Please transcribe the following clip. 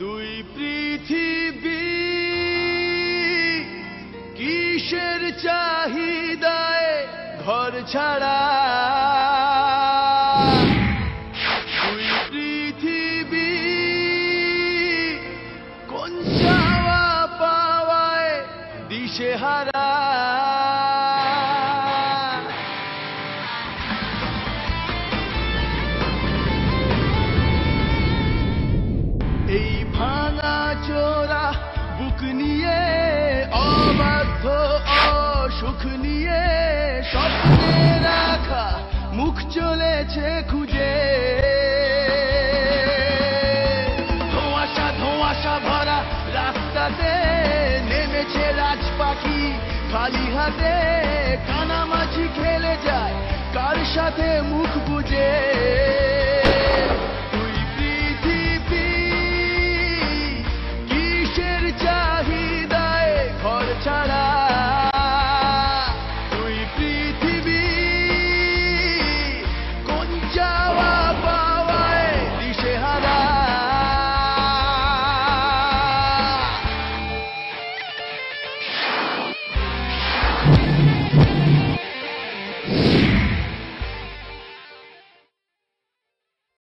দুই পৃথিবী কিসের চাহিদায় ঘর ছাড়া, দুই পৃথিবী কোন চাওয়া পাওয়ায় দিশেহারা। এই ভাঙা চোরা বুক নিয়ে, অবাধ্য অসুখ নিয়ে, স্বপ্নে রাখা মুখ চলেছে খুঁজে। ধোঁয়াশা ধোঁয়াশা ভরা রাস্তাতে নেমেছে রাজ পাখি খালি হাতে, কানামাছি খেলে যায় কার সাথে মুখ বুজে।